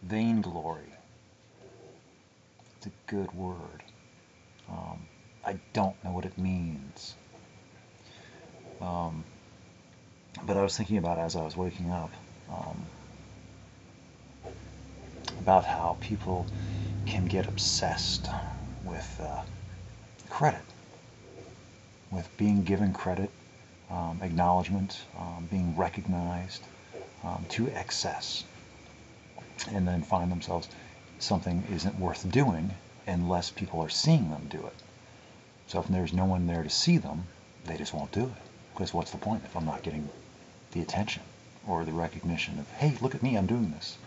Vainglory. It's a good word. I don't know what it means. But I was thinking about it as I was waking up, about how people can get obsessed with credit, with being given credit, acknowledgement, being recognized to excess, and then find themselves something isn't worth doing unless people are seeing them do it. So if there's no one there to see them, they just won't do it. Because what's the point if I'm not getting the attention or the recognition of, hey, look at me, I'm doing this.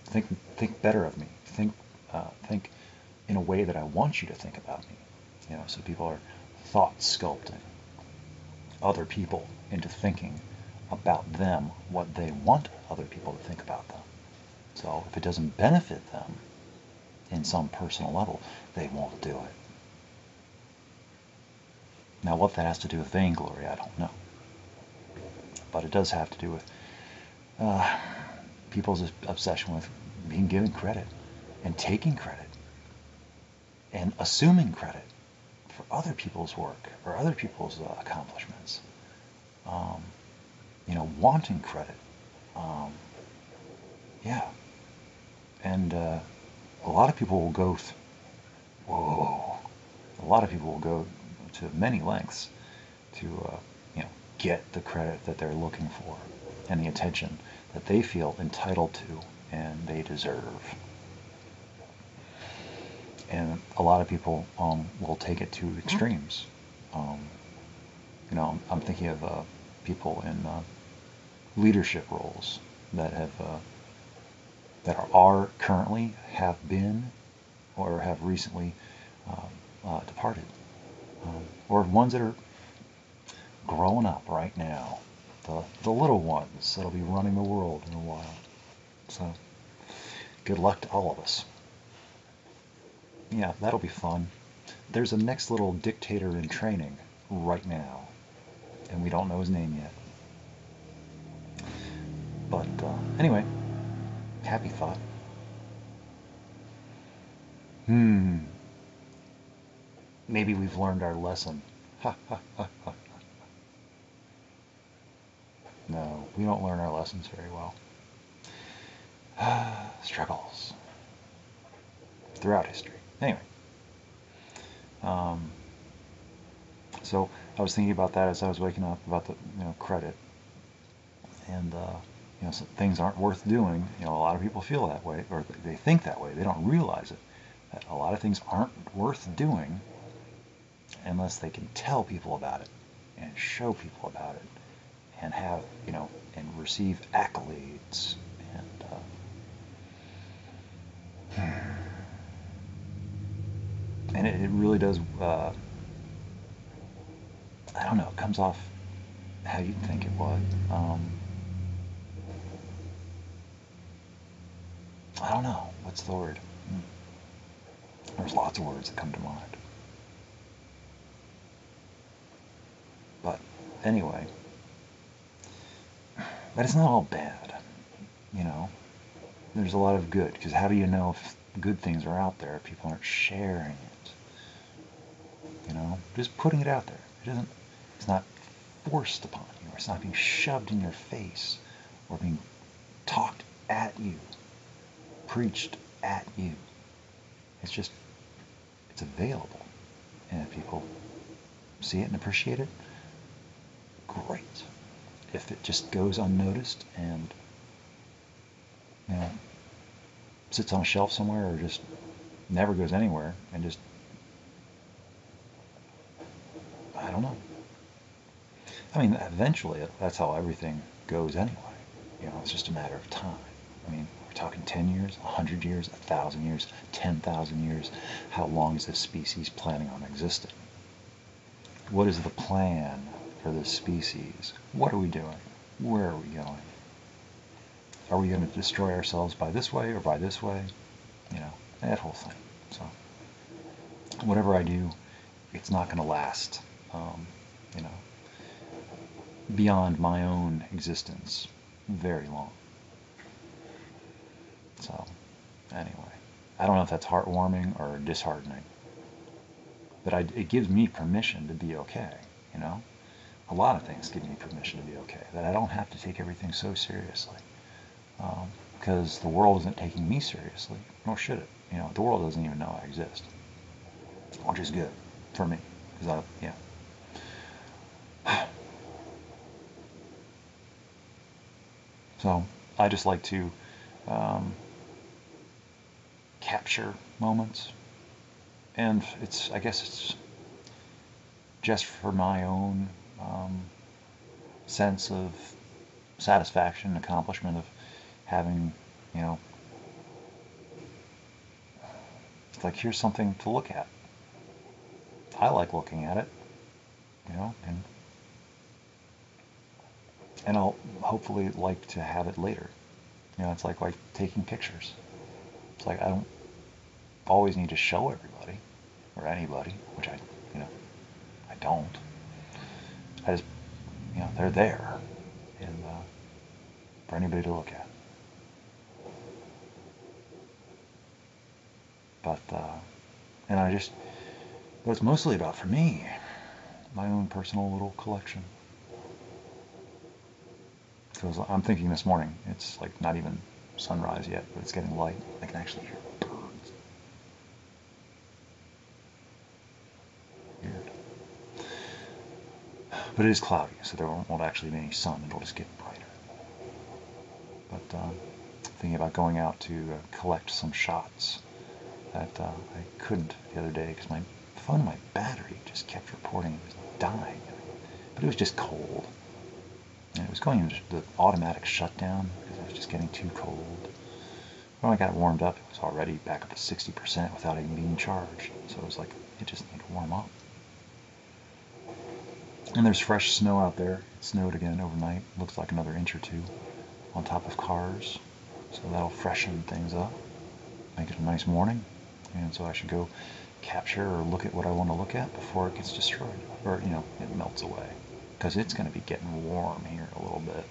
Think better of me. Think in a way that I want you to think about me. So people are thought sculpting other people into thinking about them what they want other people to think about them. So if it doesn't benefit them in some personal level, they won't do it. Now, what that has to do with vainglory, I don't know. But it does have to do with people's obsession with being given credit and taking credit and assuming credit for other people's work or other people's accomplishments. Wanting credit. Yeah. And a lot of people will go, a lot of people will go to many lengths to, get the credit that they're looking for and the attention that they feel entitled to and they deserve. And a lot of people will take it to extremes. I'm thinking of people in leadership roles that are currently, have been, or have recently departed, or ones that are growing up right now, the little ones that'll be running the world in a while. So good luck to all of us. Yeah, that'll be fun. There's a next little dictator in training right now, and we don't know his name yet. But anyway, happy thought. Maybe we've learned our lesson. Ha ha ha ha. No, we don't learn our lessons very well. Struggles throughout history. Anyway, so I was thinking about that as I was waking up, about the credit, and some things aren't worth doing. A lot of people feel that way, or they think that way. They don't realize it. That a lot of things aren't worth doing unless they can tell people about it and show people about it and have and receive accolades and it really does. I don't know. It comes off how you'd think it would. I don't know. What's the word? There's lots of words that come to mind. But anyway, but it's not all bad. There's a lot of good, because how do you know if good things are out there if people aren't sharing it? Just putting it out there. It's not forced upon you, or it's not being shoved in your face, or being talked at you, preached at you. It's available. And if people see it and appreciate it, great. If it just goes unnoticed and sits on a shelf somewhere, or just never goes anywhere, and just, I don't know. I mean, eventually that's how everything goes anyway. It's just a matter of time. I mean, we're talking 10 years, 100 years, 1,000 years, 10,000 years. How long is this species planning on existing? What is the plan for this species? What are we doing? Where are we going? Are we going to destroy ourselves by this way or by this way? That whole thing. So whatever I do, it's not going to last, beyond my own existence very long. So, anyway, I don't know if that's heartwarming or disheartening, but it gives me permission to be okay, you know? A lot of things give me permission to be okay, that I don't have to take everything so seriously. Because the world isn't taking me seriously, nor should it. You know, the world doesn't even know I exist, which is good for me, because So I just like to capture moments, and I guess it's just for my own sense of satisfaction, accomplishment of having, you know, it's like, here's something to look at. I like looking at it, you know, and I'll hopefully like to have it later. You know, it's like taking pictures. It's like I don't always need to show everybody or anybody, which you know, I don't. I just, you know, they're there, and for anybody to look at. But and what it's mostly about for me, my own personal little collection. Because I'm thinking this morning, it's like not even sunrise yet, but it's getting light. I can actually hear birds. Weird. But it is cloudy, so there won't actually be any sun. It'll just get brighter. But thinking about going out to collect some shots that I couldn't the other day because my phone, my battery just kept reporting it was dying. But it was just cold. And it was going into the automatic shutdown because it was just getting too cold. When I got it warmed up, it was already back up to 60% without even being charged. So it was like, it just needed to warm up. And there's fresh snow out there. It snowed again overnight. Looks like another inch or two on top of cars. So that'll freshen things up, make it a nice morning. And so I should go capture or look at what I want to look at before it gets destroyed. Or, you know, it melts away. Because it's going to be getting warm here a little bit.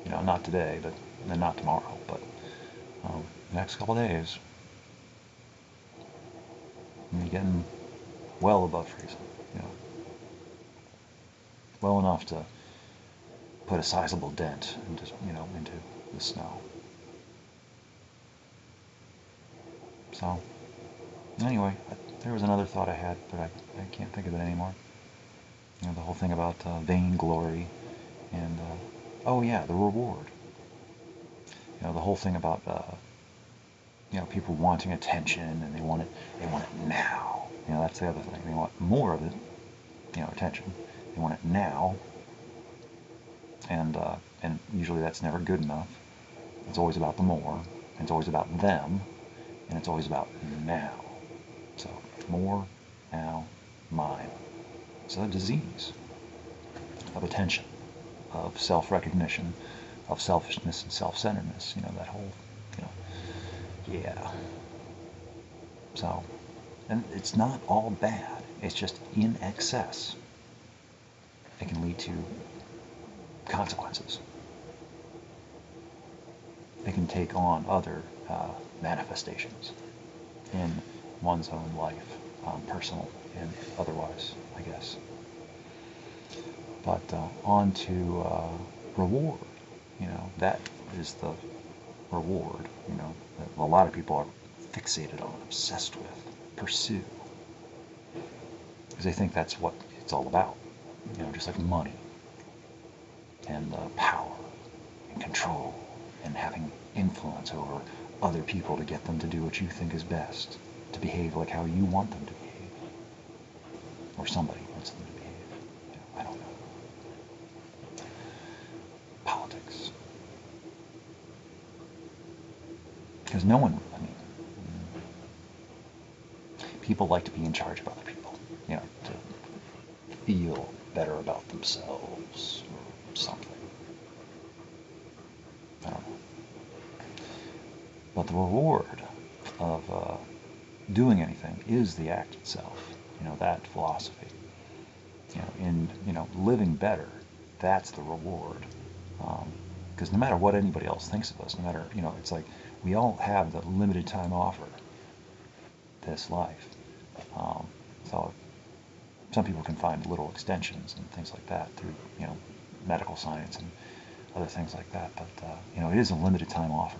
You know, not today, but then not tomorrow, but the next couple of days, I'm be getting well above freezing. You know, well enough to put a sizable dent into, you know, into the snow. So, anyway, there was another thought I had, but I can't think of it anymore. You know, the whole thing about vainglory and, oh yeah, the reward. You know, the whole thing about, you know, people wanting attention and they want it now. You know, that's the other thing. They want more of it, you know, attention. They want it now, and usually that's never good enough. It's always about the more, and it's always about them, and it's always about now. So, more, now, mine. It's a disease of attention, of self-recognition, of selfishness and self-centeredness. You know, that whole, you know, yeah. So, and it's not all bad. It's just in excess. It can lead to consequences. It can take on other manifestations in one's own life, personal and otherwise, I guess. But on to reward. You know, that is the reward, you know, that a lot of people are fixated on, obsessed with, pursue. Because they think that's what it's all about. You know, just like money and power and control and having influence over other people to get them to do what you think is best, to behave like how you want them to behave, or somebody wants them to behave. You know, I don't know. Politics. Because no one, I mean, people like to be in charge of other people, you know, to feel better about themselves or something. I don't know. But the reward of doing anything is the act itself. You know, that philosophy. You know, in, you know, living better, that's the reward. Because no matter what anybody else thinks of us, no matter, you know, it's like we all have the limited time offer this life. So some people can find little extensions and things like that through, medical science and other things like that. But, it is a limited time offer,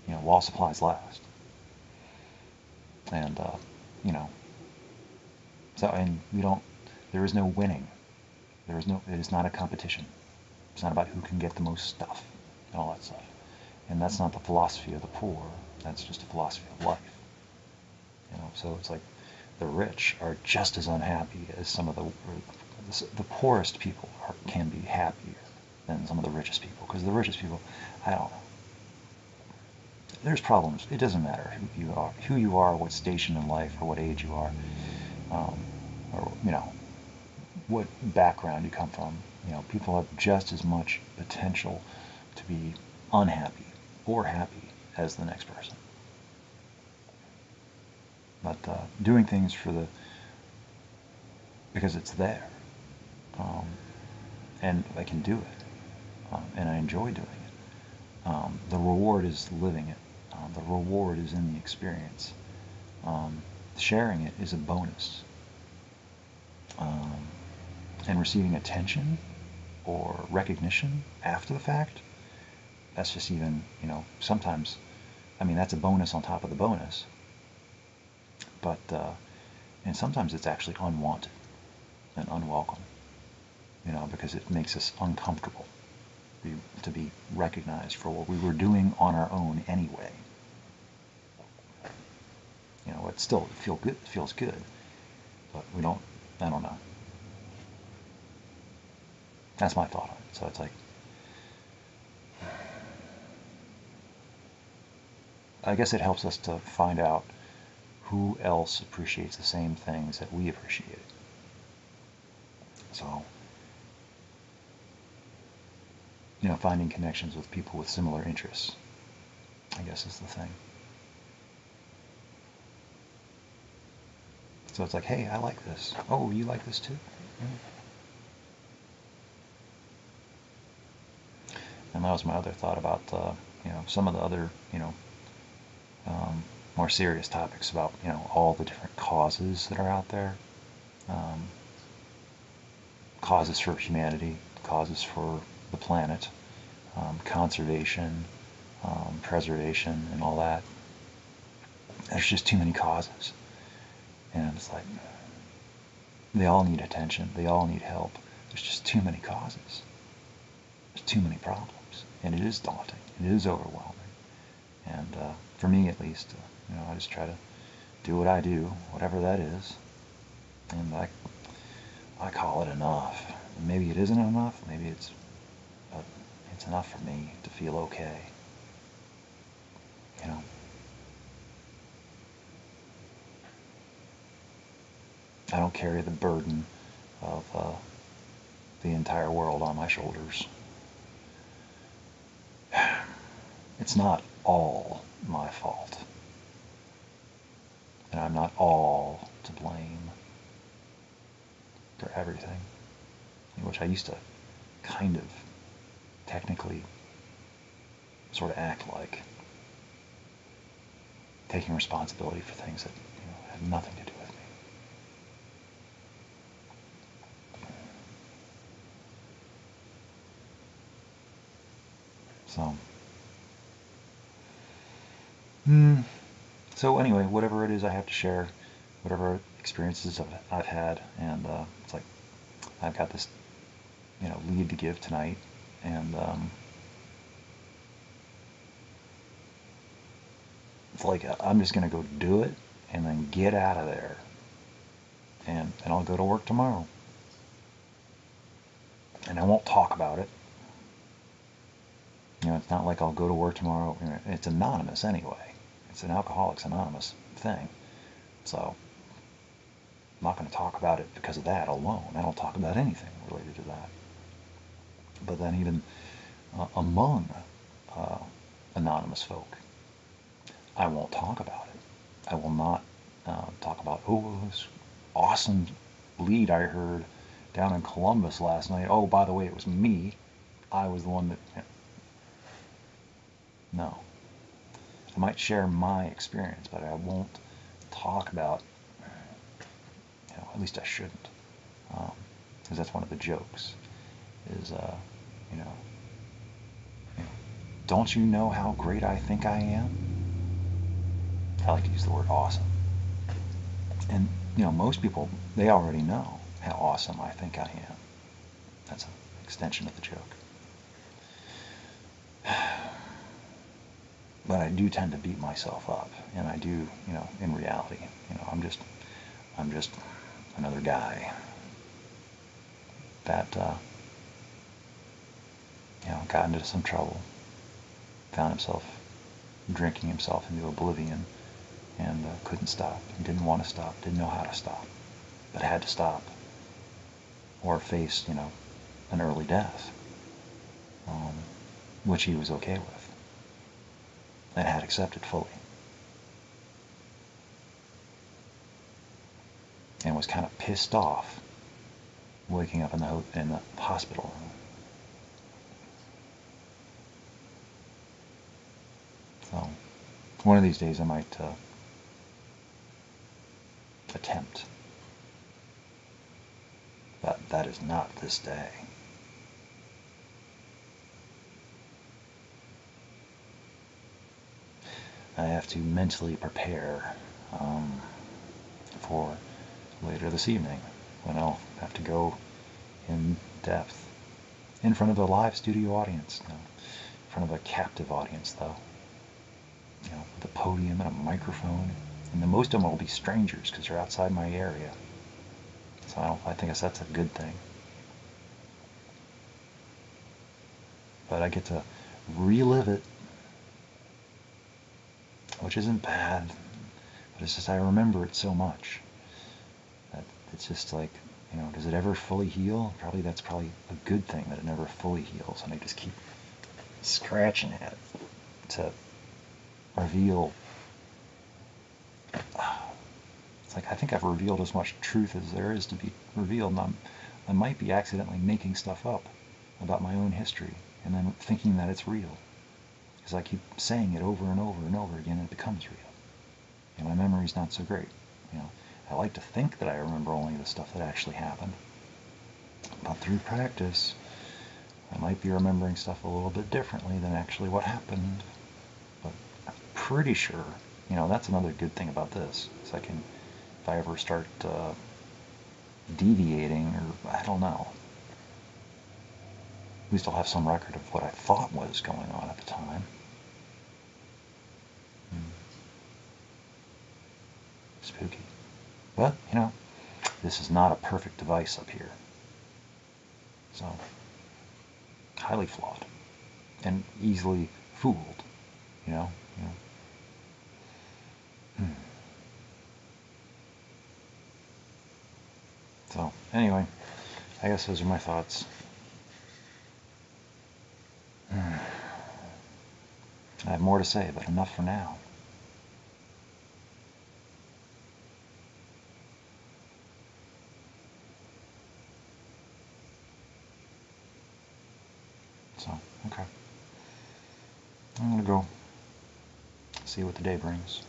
while supplies last. And, and there is no winning. It is not a competition. It's not about who can get the most stuff and all that stuff. And that's not the philosophy of the poor. That's just a philosophy of life. So it's like the rich are just as unhappy as some of the poorest people can be happier than some of the richest people. Because the richest people, I don't know. There's problems. It doesn't matter who you are, what station in life, or what age you are, or what background you come from. People have just as much potential to be unhappy or happy as the next person. But doing things because it's there, and I can do it, and I enjoy doing it. The reward is living it. The reward is in the experience. Sharing it is a bonus. And receiving attention or recognition after the fact, that's just even, sometimes, that's a bonus on top of the bonus. But, and sometimes it's actually unwanted and unwelcome, because it makes us uncomfortable to be recognized for what we were doing on our own anyway. It still feels good, but I don't know. That's my thought on it. So it's like, I guess it helps us to find out who else appreciates the same things that we appreciate. So, finding connections with people with similar interests, I guess, is the thing. So it's like, hey, I like this. Oh, you like this too? And that was my other thought about, some of the other, more serious topics about, all the different causes that are out there. Causes for humanity, causes for the planet, conservation, preservation, and all that. There's just too many causes. And it's like, they all need attention. They all need help. There's just too many causes. There's too many problems. And it is daunting. It is overwhelming. And for me, at least, I just try to do what I do, whatever that is. And I call it enough. Maybe it isn't enough. Maybe it's enough for me to feel okay. I don't carry the burden of the entire world on my shoulders. It's not all my fault. And I'm not all to blame for everything, which I used to kind of technically sort of act like, taking responsibility for things that have nothing to do with me. So anyway, whatever it is I have to share, whatever experiences I've had, and it's like I've got this, lead to give tonight, and it's like I'm just gonna go do it and then get out of there, and I'll go to work tomorrow, and I won't talk about it. It's not like I'll go to work tomorrow. It's anonymous anyway. It's an Alcoholics Anonymous thing. So I'm not going to talk about it because of that alone. I don't talk about anything related to that. But then even among anonymous folk, I won't talk about it. I will not talk about, this awesome lead I heard down in Columbus last night. Oh, by the way, it was me. I was the one that... No. I might share my experience, but I won't talk about, at least I shouldn't, because that's one of the jokes, is, you know, don't you know how great I think I am? I like to use the word awesome. And, most people, they already know how awesome I think I am. That's an extension of the joke. But I do tend to beat myself up, and I do, in reality, I'm just another guy that, got into some trouble, found himself drinking himself into oblivion, and couldn't stop, didn't want to stop, didn't know how to stop, but had to stop, or face, an early death, which he was okay with, and had accepted fully, and was kind of pissed off waking up in the hospital room. So one of these days I might attempt. But that is not this day. I have to mentally prepare for later this evening, when I'll have to go in depth in front of a live studio audience, in front of a captive audience, though, with a podium and a microphone, and most of them will be strangers because they're outside my area. So I think that's a good thing. But I get to relive it, which isn't bad, but it's just I remember it so much that it's just like, does it ever fully heal? That's probably a good thing that it never fully heals, and I just keep scratching at it to reveal. It's like I think I've revealed as much truth as there is to be revealed, and I might be accidentally making stuff up about my own history and then thinking that it's real, because I keep saying it over and over and over again, and it becomes real. And my memory's not so great. I like to think that I remember only the stuff that actually happened, but through practice, I might be remembering stuff a little bit differently than actually what happened. But I'm pretty sure, that's another good thing about this, is if I ever start deviating, or I don't know, at least I'll have some record of what I thought was going on at the time. Spooky. But, this is not a perfect device up here. So, highly flawed. And easily fooled, So, anyway, I guess those are my thoughts. I have more to say, but enough for now. So, okay. I'm going to go see what the day brings.